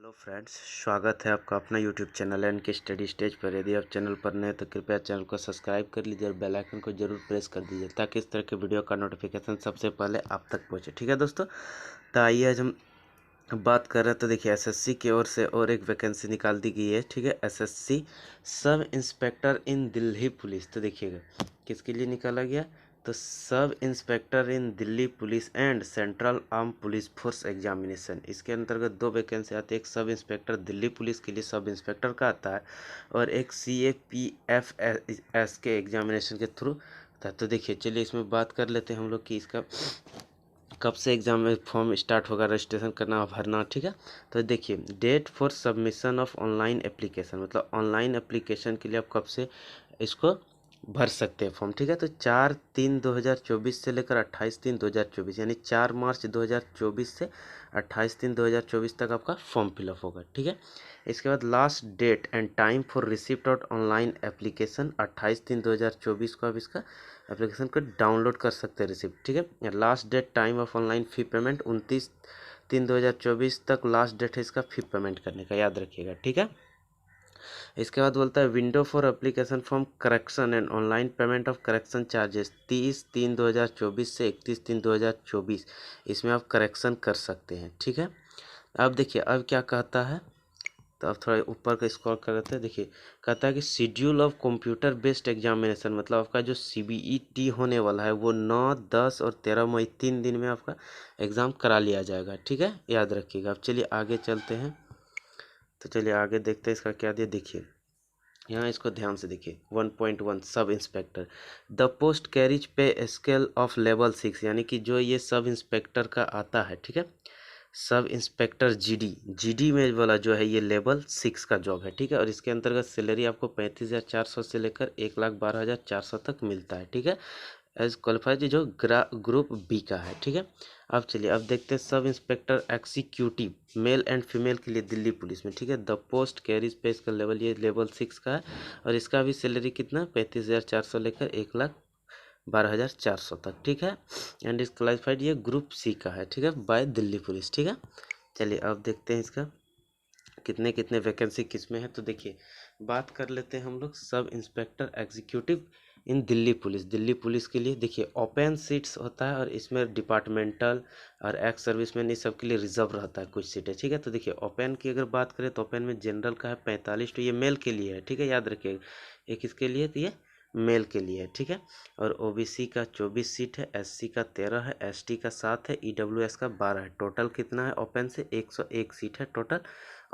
Hello friends, स्वागत है आपका अपना यूट्यूब चैनल एन के स्टडी स्टेज पर। यदि आप चैनल पर नए तो कृपया चैनल को सब्सक्राइब कर लीजिए और बेल आइकन को जरूर प्रेस कर दीजिए ताकि इस तरह के वीडियो का नोटिफिकेशन सबसे पहले आप तक पहुंचे। ठीक है दोस्तों, तो आइए आज हम बात कर रहे हैं। तो देखिए, एसएससी की ओर से और एक वैकेंसी निकाल दी गई है। ठीक है, एसएससी सब इंस्पेक्टर इन दिल्ली पुलिस। तो देखिएगा किसके लिए निकाला गया, तो sub inspector in Delhi police and central arm police force examination. इसके अंतर्गत दो वैकेंसी आती है। एक सब इंस्पेक्टर दिल्ली पुलिस के लिए सब इंस्पेक्टर का आता है और एक CAPFS के एग्जामिनेशन के थ्रू था। तो देखिए, चलिए इसमें बात कर लेते हैं हम लोग कि इसका कब से एग्ज़ाम में फॉर्म स्टार्ट होगा, रजिस्ट्रेशन करना भरना। ठीक है, तो देखिए, date for submission of online application, मतलब ऑनलाइन एप्लीकेशन के लिए आप कब से इसको भर सकते हैं फॉर्म। ठीक है, तो 4/3/2024 से लेकर 28/3/2024, यानी 4 मार्च 2024 से 28/3/2024 तक आपका फॉर्म फिलअप होगा। ठीक है, इसके बाद last date and time for receipt of online application 28/3/2024 को आप इसका एप्लीकेशन को डाउनलोड कर सकते हैं रिसिप्ट। ठीक है, last date time of online fee payment 29/3/2024 तक लास्ट डेट है इसका फ़ी पेमेंट करने का, याद रखिएगा। ठीक है, इसके बाद बोलता है window for application form correction and online payment of correction charges 30/3/2024 से 31/3/2024, इसमें आप करेक्शन कर सकते हैं। ठीक है, अब देखिए अब क्या कहता है, तो अब थोड़ा ऊपर का स्क्रॉल कर लेते हैं। देखिए, कहता है कि schedule of computer based examination, मतलब आपका जो CBET होने वाला है वो 9, 10 और 13 मई 3 दिन में आपका एग्ज़ाम करा लिया जाएगा। ठीक है, याद रखिएगा। अब चलिए आगे चलते हैं। तो चलिए आगे देखते हैं इसका क्या दिया। देखिए यहाँ इसको ध्यान से देखिए, 1.1 sub inspector the post carriage पे स्केल ऑफ लेवल 6, यानी कि जो ये सब इंस्पेक्टर का आता है। ठीक है, सब इंस्पेक्टर जीडी में वाला जो है ये लेवल 6 का जॉब है। ठीक है, और इसके अंतर्गत सैलरी आपको 35,400 से लेकर 1,12,400 तक मिलता है। ठीक है, एज क्वालिफाइड जो ग्रुप बी का है। ठीक है, अब चलिए अब देखते हैं sub inspector executive male and female के लिए दिल्ली पुलिस में। ठीक है, द पोस्ट कैरिज पे इसका लेवल ये लेवल 6 का है और इसका भी सैलरी कितना 35,400 लेकर 1,12,400 तक। ठीक है, एंड इस क्वालिफाइड ये ग्रुप सी का है। ठीक है, बाय दिल्ली पुलिस। ठीक है, चलिए अब देखते हैं इसका कितने कितने वैकेंसी किस में है। तो देखिए बात कर लेते हैं हम लोग सब इंस्पेक्टर एग्जीक्यूटिव इन दिल्ली पुलिस के लिए। देखिए ओपन सीट्स होता है और इसमें डिपार्टमेंटल और एक्स सर्विसमैन इस सब के लिए रिजर्व रहता है कुछ सीटें। ठीक है, तो देखिए ओपन की अगर बात करें तो ओपन में जनरल का है 45, तो ये मेल के लिए है। ठीक है, याद रखिएगा, एक इसके लिए तो ये मेल के लिए है। ठीक है, और ओबीसी का 24 सीट है, एससी का 13 है, एसटी का 7 है, ईडब्ल्यूएस का 12 है। टोटल कितना है ओपन से 101 सीट है टोटल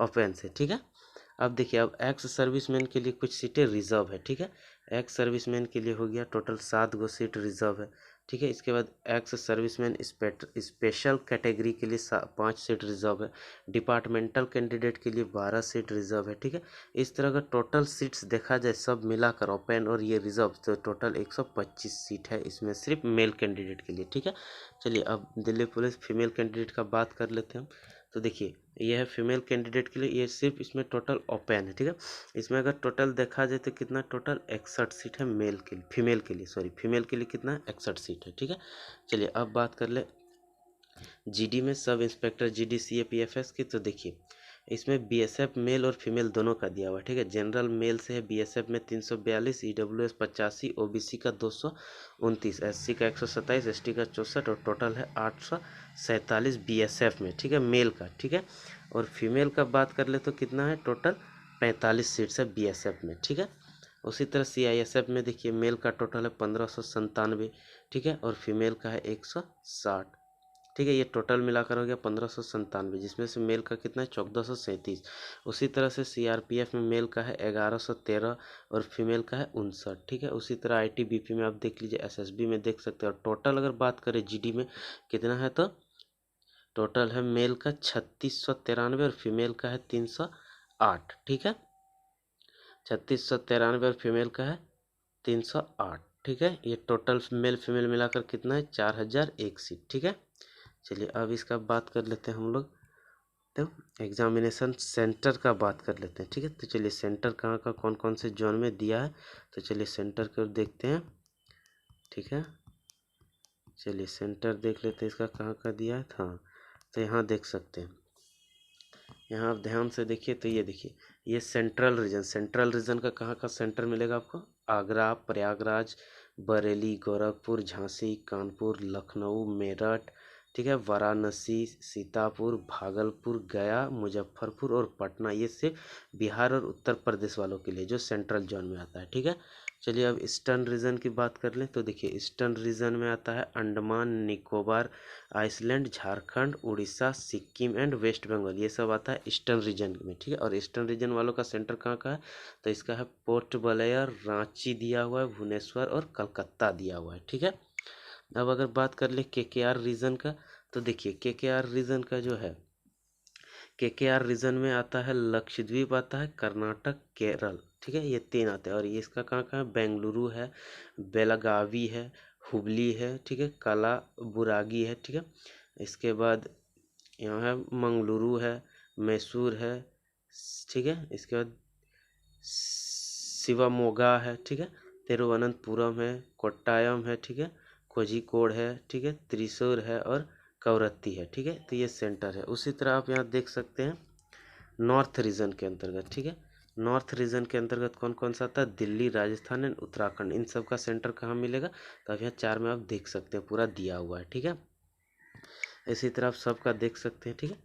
ओपन से। ठीक है, अब देखिए अब एक्स सर्विसमैन के लिए कुछ सीटें रिजर्व है। ठीक है, एक्स सर्विसमैन के लिए हो गया टोटल 7 गो सीट रिजर्व है। ठीक है, इसके बाद एक्स सर्विसमैन स्पेशल कैटेगरी के लिए 5 सीट रिजर्व है। डिपार्टमेंटल कैंडिडेट के लिए 12 सीट रिजर्व है। ठीक है, इस तरह का टोटल सीट्स देखा जाए सब मिलाकर ओपन और ये रिजर्व, तो टोटल 125 सीट है इसमें सिर्फ मेल कैंडिडेट के लिए। ठीक है, चलिए अब दिल्ली पुलिस फीमेल कैंडिडेट का बात कर लेते हैं हम। तो देखिए ये है फीमेल कैंडिडेट के लिए, ये सिर्फ इसमें टोटल ओपन है। ठीक है, इसमें अगर टोटल देखा जाए तो कितना टोटल 61 सीट है मेल के लिए, फीमेल के लिए कितना 61 सीट है। ठीक है, चलिए अब बात कर ले जीडी में सब इंस्पेक्टर जीडी CAPFS की। तो देखिए इसमें बीएसएफ मेल और फीमेल दोनों का दिया हुआ है। ठीक है, जनरल मेल से है बीएसएफ में 342, ईडब्ल्यूएस 85, ओबीसी का 229, एससी का 127, एसटी का 64 और टोटल है 847 बीएसएफ में। ठीक है, मेल का। ठीक है, और फीमेल का बात कर ले तो कितना है टोटल 45 सीट्स है बीएसएफ में। ठीक है, उसी तरह सीआईएसएफ में देखिए मेल का टोटल है 1597। ठीक है, और फीमेल का है 160। ठीक है, ये टोटल मिलाकर हो गया 1597, जिसमें से मेल का कितना है 1437। उसी तरह से सीआरपीएफ में मेल का है 1113 और फीमेल का है 59। ठीक है, उसी तरह आईटीबीपी में आप देख लीजिए, एसएसबी में देख सकते हैं। और टोटल अगर बात करें जीडी में कितना है तो टोटल है मेल का 3693 और फीमेल का है 308। ठीक है, 3693 और फीमेल का है 308। ठीक है, ये टोटल मेल फीमेल मिलाकर कितना है 4001 सीट। ठीक है, चलिए अब इसका बात कर लेते हैं हम लोग। तो एग्जामिनेशन सेंटर का बात कर लेते हैं। ठीक है, तो चलिए सेंटर कहाँ का कौन कौन से जोन में दिया है, तो चलिए सेंटर को देखते हैं। ठीक है, चलिए सेंटर देख लेते हैं इसका कहाँ का दिया है। हाँ, तो यहाँ देख सकते हैं, यहाँ आप ध्यान से देखिए तो ये देखिए, ये सेंट्रल रीजन का कहाँ का सेंटर मिलेगा आपको? आगरा, प्रयागराज, बरेली, गोरखपुर, झांसी, कानपुर, लखनऊ, मेरठ, ठीक है, वाराणसी, सीतापुर, भागलपुर, गया, मुजफ्फरपुर और पटना। ये सिर्फ बिहार और उत्तर प्रदेश वालों के लिए जो सेंट्रल जोन में आता है, ठीक है। चलिए अब ईस्टर्न रीजन की बात कर लें तो देखिए, ईस्टर्न रीजन में आता है Andaman Nicobar, island, Jharkhand, Orissa, Sikkim and west Bengal. ये सब आता है ईस्टर्न रीजन में, ठीक है। और ईस्टर्न रीजन वालों का सेंटर कहाँ का है? तो इसका है पोर्ट ब्लेयर, रांची दिया हुआ है, भुवनेश्वर और कलकत्ता दिया हुआ है, ठीक है। अब अगर बात कर ले केकेआर रीजन का, तो देखिए केकेआर रीजन का जो है, केकेआर रीजन में आता है लक्षद्वीप, आता है कर्नाटक, केरल, ठीक है। ये 3 आते हैं। और ये इसका कहाँ कहाँ है? बेंगलुरु है, बेलगावी है, हुबली है, ठीक है, कलाबुरागी है, ठीक है। इसके बाद यहाँ है मंगलुरु है, मैसूर है, ठीक है। इसके बाद शिवमोगा है, ठीक है, तिरुवनंतपुरम है, कोट्टायम है, ठीक है, कोझिकोड है, ठीक है, त्रिशूर है और कवरत्ती है, ठीक है। तो ये सेंटर है। उसी तरह आप यहाँ देख सकते हैं नॉर्थ रीजन के अंतर्गत, ठीक है। नॉर्थ रीजन के अंतर्गत कौन कौन सा आता है? दिल्ली, राजस्थान एंड उत्तराखंड। इन सब का सेंटर कहाँ मिलेगा? तो आप यहाँ 4 में आप देख सकते हैं, पूरा दिया हुआ है, ठीक है। इसी तरह आप सबका देख सकते हैं, ठीक है।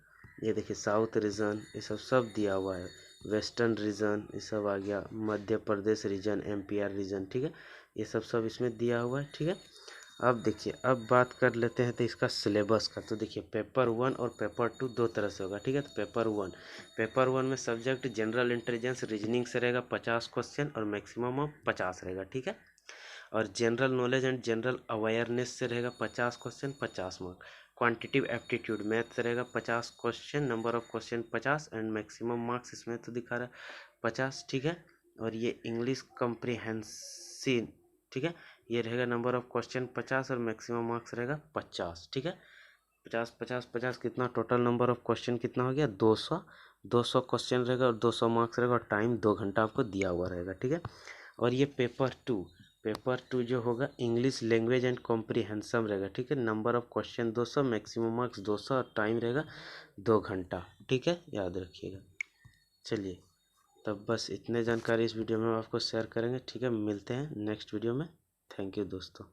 ये देखिए साउथ रीजन, ये सब दिया हुआ है। वेस्टर्न रीजन ये सब आ गया, Madhya Pradesh reason, MPR reason, ठीक है। ये सब इसमें दिया हुआ है, ठीक है। अब देखिए, अब बात कर लेते हैं तो इसका सिलेबस का। तो देखिए पेपर 1 और पेपर 2 दो तरह से होगा, ठीक है। तो पेपर वन में सब्जेक्ट जनरल इंटेलिजेंस रीजनिंग से रहेगा 50 क्वेश्चन और मैक्सिमम ऑफ 50 रहेगा, ठीक है। और general knowledge and general awareness से रहेगा 50 question, 50 mark. Quantitative aptitude math से रहेगा 50 question, number of question 50 and maximum marks इसमें तो दिखा रहा है 50, ठीक है। और ये इंग्लिश कम्प्रिहेंसिव, ठीक है, ये रहेगा नंबर ऑफ क्वेश्चन 50 और मैक्सिमम मार्क्स रहेगा 50, ठीक है। 50 50 50 कितना टोटल नंबर ऑफ क्वेश्चन कितना हो गया? 200। 200 क्वेश्चन रहेगा और 200 मार्क्स रहेगा और टाइम 2 घंटा आपको दिया हुआ रहेगा, ठीक है। और ये पेपर 2 जो होगा इंग्लिश लैंग्वेज एंड कॉम्प्रिहेंशन रहेगा, ठीक है। Number of question 200, maximum marks 200 और टाइम रहेगा 2 घंटा, ठीक है, याद रखिएगा। चलिए तब बस इतने जानकारी इस वीडियो में हम आपको शेयर करेंगे, ठीक है। मिलते हैं नेक्स्ट वीडियो में। थैंक यू दोस्तों।